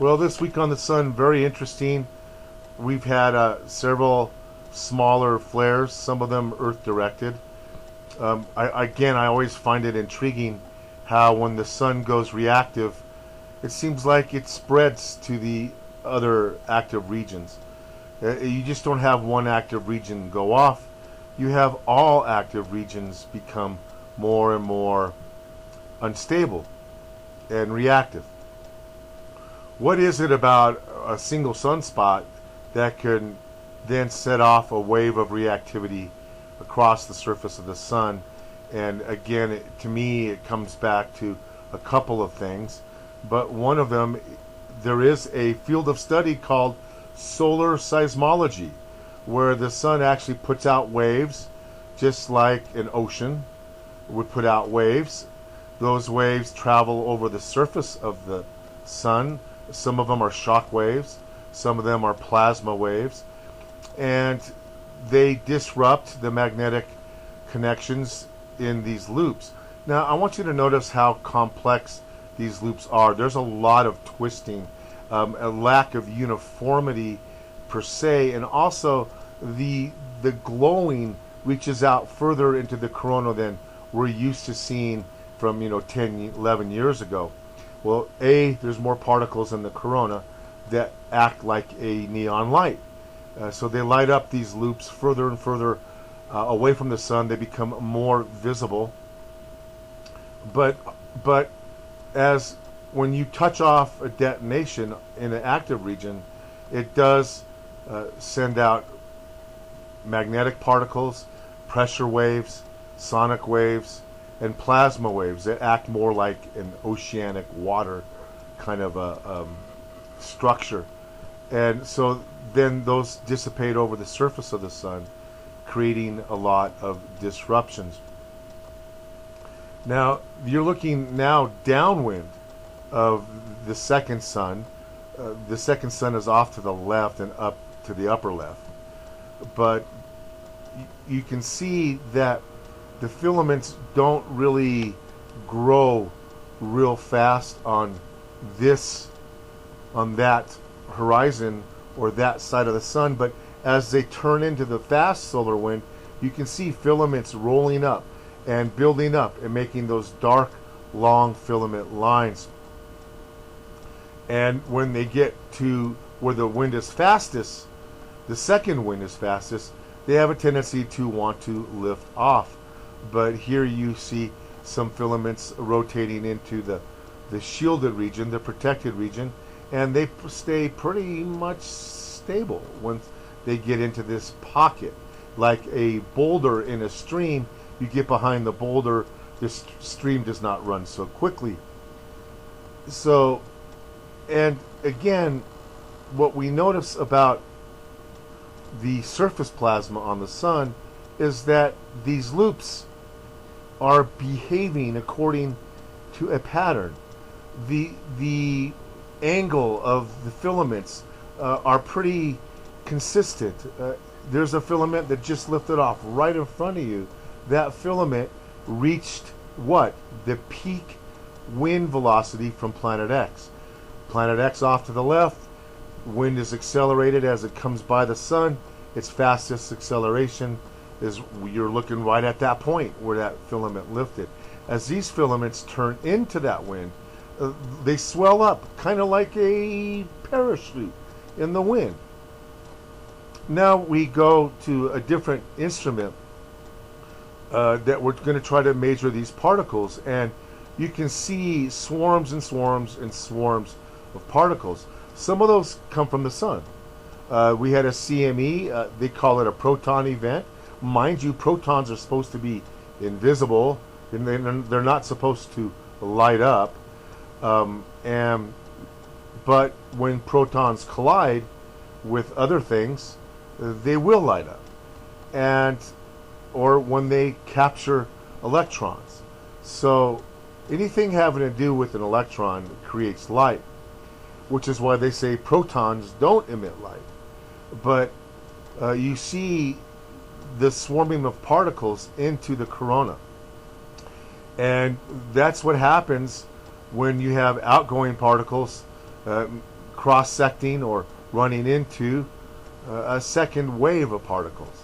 Well, this week on the Sun, very interesting. We've had several smaller flares, some of them Earth directed. I always find it intriguing how when the Sun goes reactive, it seems like it spreads to the other active regions. You just don't have one active region go off. You have all active regions become more and more unstable and reactive. What is it about a single sunspot that can then set off a wave of reactivity across the surface of the Sun? And again, to me, it comes back to a couple of things. But one of them, there is a field of study called solar seismology, where the Sun actually puts out waves, just like an ocean would put out waves. Those waves travel over the surface of the Sun. Some of them are shock waves, some of them are plasma waves, and they disrupt the magnetic connections in these loops. Now, I want you to notice how complex these loops are. There's a lot of twisting, a lack of uniformity per se, and also the glowing reaches out further into the corona than we're used to seeing from 10, 11 years ago. Well, there's more particles in the corona that act like a neon light. So they light up these loops further and further away from the Sun. They become more visible. But as when you touch off a detonation in an active region, it does send out magnetic particles, pressure waves, sonic waves, and plasma waves that act more like an oceanic water kind of a structure. And so then those dissipate over the surface of the Sun, creating a lot of disruptions. Now, you're looking now downwind of the second Sun. the second sun is off to the left and up to the upper left. But you can see that the filaments don't really grow real fast on that horizon or that side of the sun, but as they turn into the fast solar wind, you can see filaments rolling up and building up and making those dark, long filament lines. And when they get to where the wind is fastest, the second wind is fastest, they have a tendency to want to lift off. But here you see some filaments rotating into the shielded region, the protected region, and they stay pretty much stable once they get into this pocket. Like a boulder in a stream, you get behind the boulder, this stream does not run so quickly. So, and again, what we notice about the surface plasma on the sun is that these loops are behaving according to a pattern. The angle of the filaments are pretty consistent. There's a filament that just lifted off right in front of you. That filament reached what? The peak wind velocity from planet X. Planet X off to the left, wind is accelerated as it comes by the sun. Its fastest acceleration is, you're looking right at that point where that filament lifted. As these filaments turn into that wind, they swell up, kind of like a parachute in the wind. Now we go to a different instrument that we're going to try to measure these particles, and you can see swarms and swarms and swarms of particles. Some of those come from the sun. We had a CME, they call it a proton event. Mind you, protons are supposed to be invisible, and they're not supposed to light up. But when protons collide with other things, they will light up, or when they capture electrons. So anything having to do with an electron creates light, which is why they say protons don't emit light. But you see the swarming of particles into the corona, and that's what happens when you have outgoing particles cross-secting or running into a second wave of particles.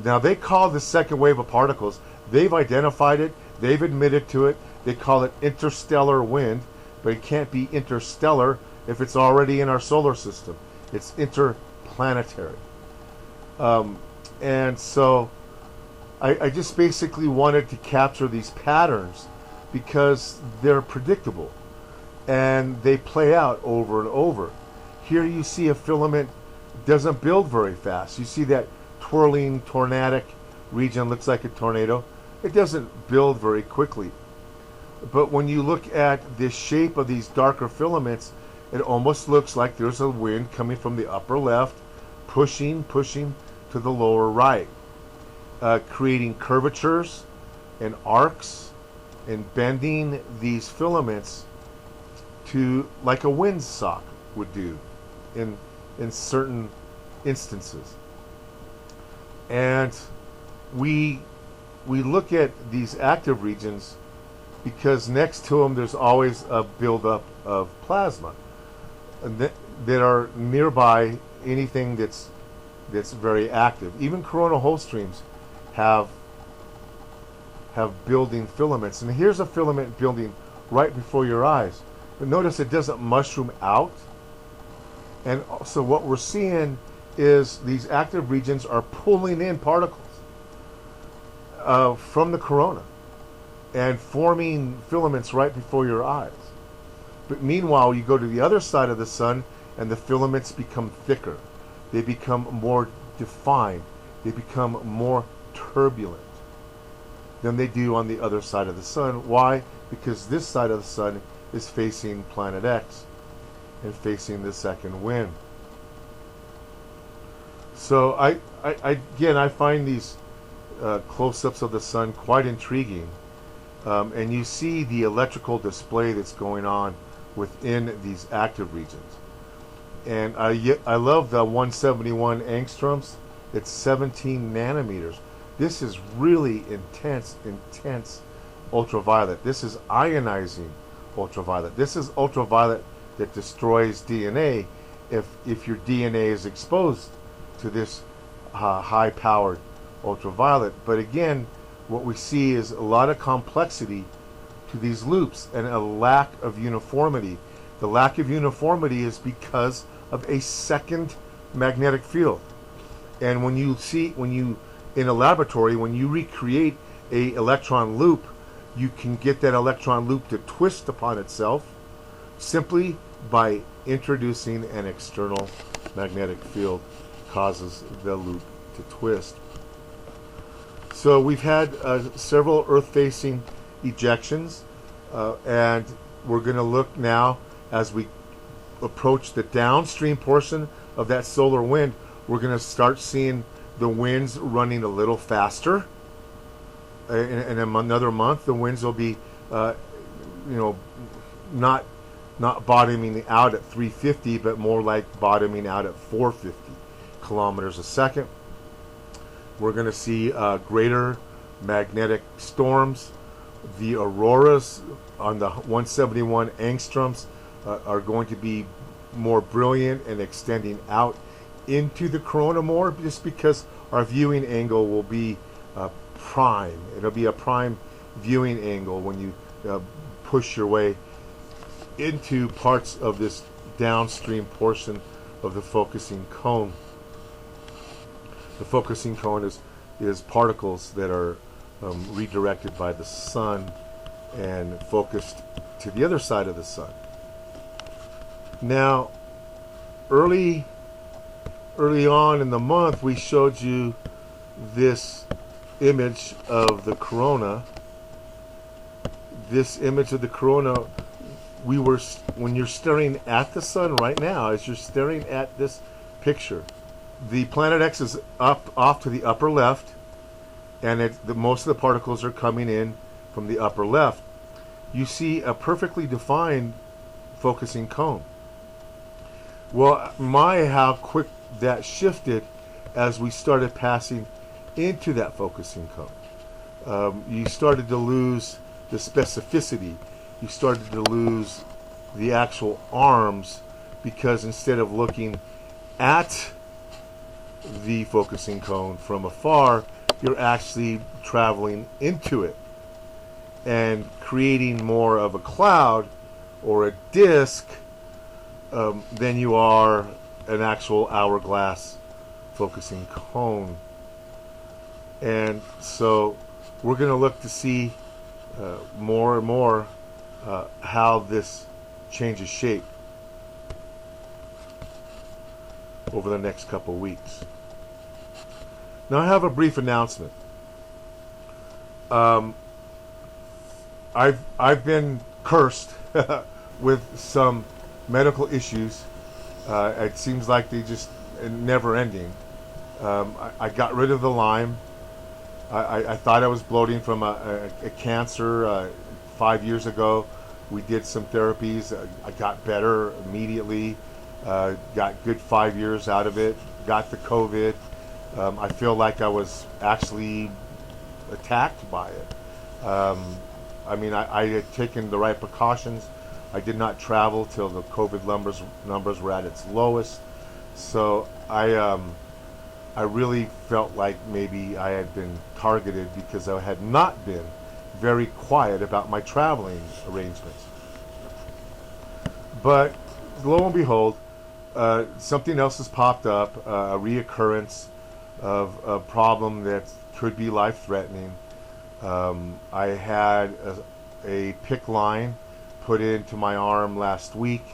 Now they call the second wave of particles, they've identified it, they've admitted to it, they call it interstellar wind, but it can't be interstellar if it's already in our solar system. It's interplanetary. And so I just basically wanted to capture these patterns because they're predictable and they play out over and over. Here you see a filament doesn't build very fast. You see that twirling tornadic region, looks like a tornado. It doesn't build very quickly. But when you look at the shape of these darker filaments, it almost looks like there's a wind coming from the upper left, pushing to the lower right, creating curvatures and arcs and bending these filaments to like a windsock would do in certain instances. And we look at these active regions because next to them there's always a buildup of plasma that are nearby anything that's very active. Even coronal hole streams have building filaments, and here's a filament building right before your eyes. But notice it doesn't mushroom out. And so what we're seeing is these active regions are pulling in particles from the corona and forming filaments right before your eyes. But meanwhile, you go to the other side of the sun and the filaments become thicker. They become more defined. They become more turbulent than they do on the other side of the sun. Why? Because this side of the sun is facing planet X and facing the second wind. So I find these close-ups of the sun quite intriguing, and you see the electrical display that's going on within these active regions. And I love the 171 angstroms. It's 17 nanometers. This is really intense ultraviolet. This is ionizing ultraviolet. This is ultraviolet that destroys DNA if your DNA is exposed to this high-powered ultraviolet. But again, what we see is a lot of complexity to these loops and a lack of uniformity. The lack of uniformity is because of a second magnetic field. And when you in a laboratory, when you recreate a electron loop, you can get that electron loop to twist upon itself simply by introducing an external magnetic field causes the loop to twist. So we've had several Earth-facing ejections, and we're going to look now as we approach the downstream portion of that solar wind. We're going to start seeing the winds running a little faster. In another month, the winds will be, not bottoming out at 350, but more like bottoming out at 450 kilometers a second. We're going to see greater magnetic storms. The auroras on the 171 angstroms are going to be more brilliant and extending out into the corona more, just because our viewing angle will be prime. It'll be a prime viewing angle when you push your way into parts of this downstream portion of the focusing cone. The focusing cone is particles that are redirected by the sun and focused to the other side of the sun. Now, early on in the month, we showed you this image of the corona. This image of the corona, when you're staring at the sun right now, as you're staring at this picture, the planet X is off to the upper left, and most of the particles are coming in from the upper left. You see a perfectly defined focusing cone. Well, how quick that shifted as we started passing into that focusing cone. You started to lose the specificity. You started to lose the actual arms, because instead of looking at the focusing cone from afar, you're actually traveling into it and creating more of a cloud or a disk than you are an actual hourglass focusing cone. And so we're going to look to see more and more how this changes shape over the next couple of weeks. Now, I have a brief announcement. I've been cursed with some medical issues. It seems like they just never ending. I got rid of the Lyme. I thought I was bloating from a cancer 5 years ago. We did some therapies. I got better immediately. Got good 5 years out of it. Got the COVID. I feel like I was actually attacked by it. I had taken the right precautions. I did not travel till the COVID numbers were at its lowest. So I really felt like maybe I had been targeted because I had not been very quiet about my traveling arrangements. But lo and behold, something else has popped up, a reoccurrence of a problem that could be life-threatening. I had a PICC line put into my arm last week.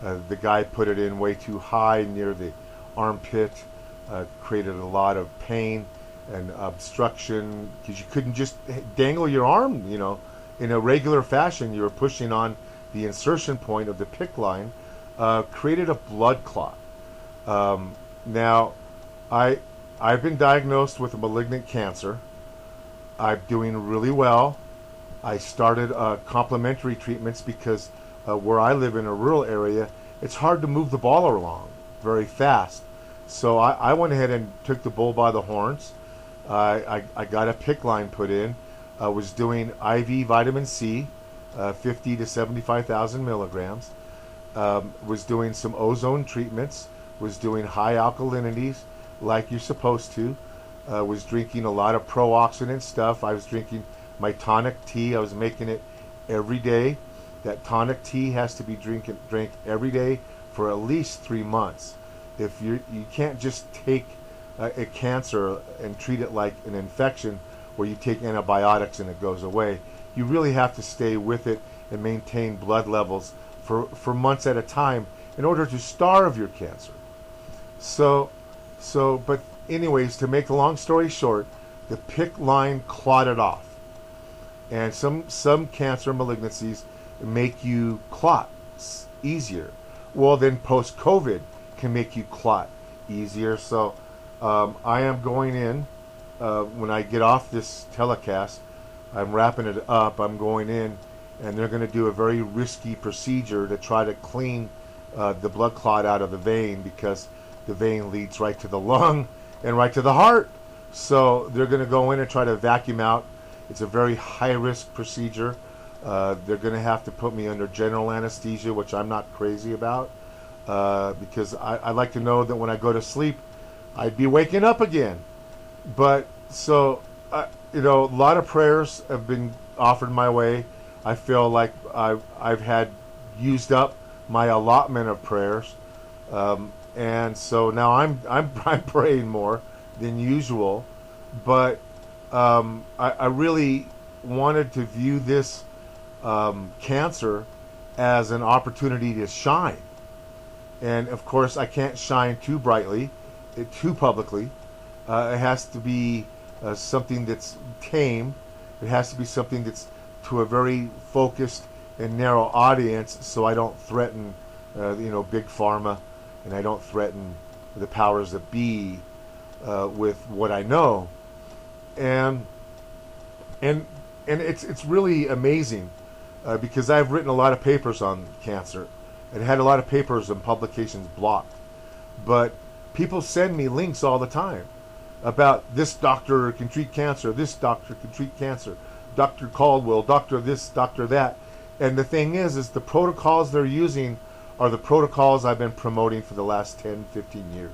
The guy put it in way too high near the armpit, created a lot of pain and obstruction, because you couldn't just dangle your arm, in a regular fashion. You were pushing on the insertion point of the PICC line, created a blood clot. Now, I've been diagnosed with a malignant cancer. I'm doing really well. I started complementary treatments because where I live in a rural area, it's hard to move the ball along. very fast. So I went ahead and took the bull by the horns. I got a PICC line put in. I was doing IV vitamin C, 50 to 75,000 milligrams. Was doing some ozone treatments. Was doing high alkalinities like you're supposed to. Was drinking a lot of pro-oxidant stuff. I was drinking my tonic tea. I was making it every day. That tonic tea has to be drank every day for at least 3 months. If you can't just take a cancer and treat it like an infection where you take antibiotics and it goes away. You really have to stay with it and maintain blood levels for months at a time in order to starve your cancer. But anyways, to make the long story short, the PICC line clotted off. And some cancer malignancies make you clot easier. Well, then post-COVID can make you clot easier. So I am going in, when I get off this telecast, I'm wrapping it up, I'm going in, and they're going to do a very risky procedure to try to clean the blood clot out of the vein, because the vein leads right to the lung and right to the heart. So they're going to go in and try to vacuum out. It's a very high-risk procedure. They're going to have to put me under general anesthesia, which I'm not crazy about, because I like to know that when I go to sleep, I'd be waking up again. But so, a lot of prayers have been offered my way. I feel like I've had used up my allotment of prayers, and so now I'm praying more than usual. But I really wanted to view this cancer as an opportunity to shine. And of course, I can't shine too brightly, too publicly. It has to be something that's tame. It has to be something that's to a very focused and narrow audience, so I don't threaten, big pharma, and I don't threaten the powers that be with what I know. And it's really amazing because I've written a lot of papers on cancer and had a lot of papers and publications blocked. But people send me links all the time about this doctor can treat cancer, this doctor can treat cancer, Dr. Caldwell, doctor this, doctor that. And the thing is the protocols they're using are the protocols I've been promoting for the last 10, 15 years.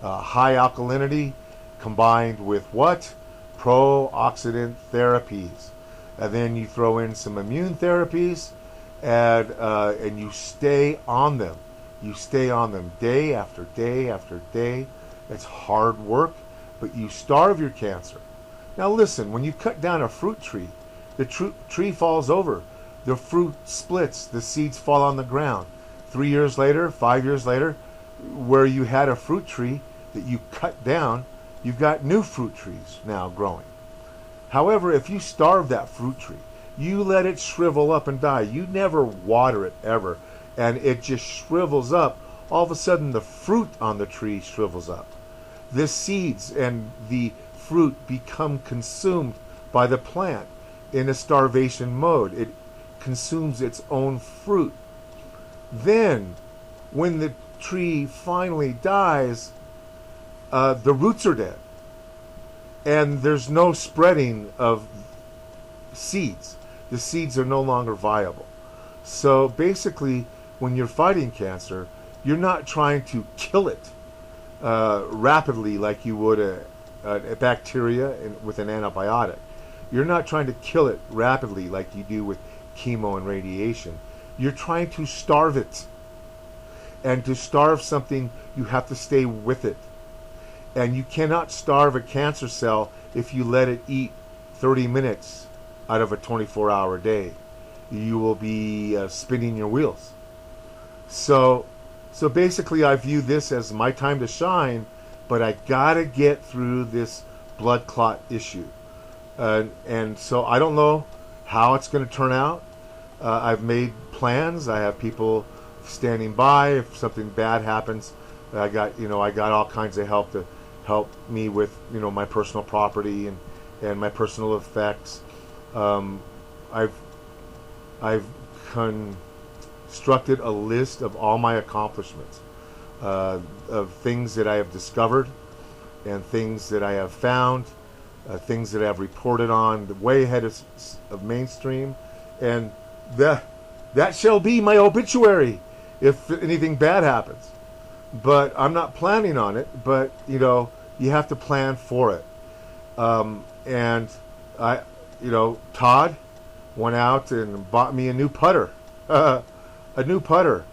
High alkalinity combined with what? Pro-oxidant therapies. And then you throw in some immune therapies, and you stay on them. You stay on them day after day after day. It's hard work, but you starve your cancer. Now listen, when you cut down a fruit tree, the tree falls over. The fruit splits. The seeds fall on the ground. 3 years later, 5 years later, where you had a fruit tree that you cut down, you've got new fruit trees now growing. However, if you starve that fruit tree, you let it shrivel up and die. You never water it ever, and it just shrivels up. All of a sudden, the fruit on the tree shrivels up. The seeds and the fruit become consumed by the plant in a starvation mode. It consumes its own fruit. Then, when the tree finally dies, the roots are dead. And there's no spreading of seeds. The seeds are no longer viable. So basically, when you're fighting cancer, you're not trying to kill it rapidly like you would a bacteria with an antibiotic. You're not trying to kill it rapidly like you do with chemo and radiation. You're trying to starve it. And to starve something, you have to stay with it. And you cannot starve a cancer cell if you let it eat 30 minutes out of a 24-hour day. You will be spinning your wheels. So basically, I view this as my time to shine, but I gotta get through this blood clot issue. And so I don't know how it's going to turn out. I've made plans. I have people standing by if something bad happens. I got all kinds of help to help me with my personal property and my personal effects. I've constructed a list of all my accomplishments. of things that I have discovered and things that I have found, things that I've reported on, way ahead of mainstream, and that shall be my obituary if anything bad happens. But I'm not planning on it. But you have to plan for it. And Todd went out and bought me a new putter, a new putter.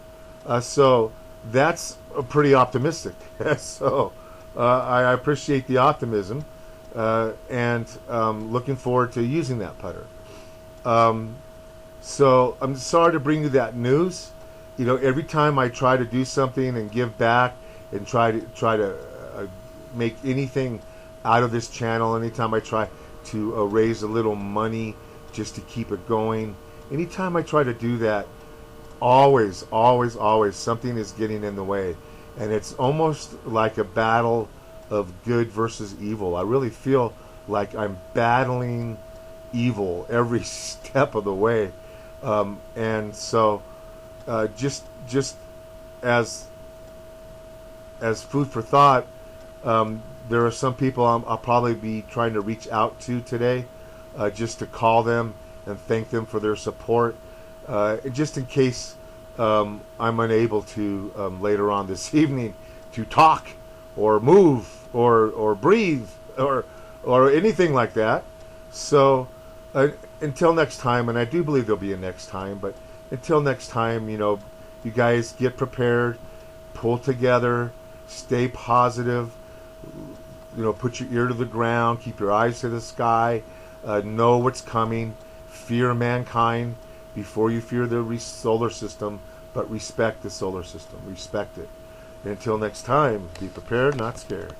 So that's pretty optimistic. So I appreciate the optimism, and looking forward to using that putter. So I'm sorry to bring you that news. Every time I try to do something and give back and try to make anything out of this channel, anytime I try to raise a little money just to keep it going, anytime I try to do that, always something is getting in the way, and it's almost like a battle of good versus evil. I really feel like I'm battling evil every step of the way, and so just as food for thought, there are some people I'll probably be trying to reach out to today, just to call them and thank them for their support, just in case I'm unable to later on this evening to talk or move or breathe or anything like that. So until next time, and I do believe there'll be a next time, but until next time, you guys get prepared, pull together, stay positive, put your ear to the ground, keep your eyes to the sky, know what's coming, fear mankind before you fear the solar system, but respect the solar system, respect it. And until next time, be prepared, not scared.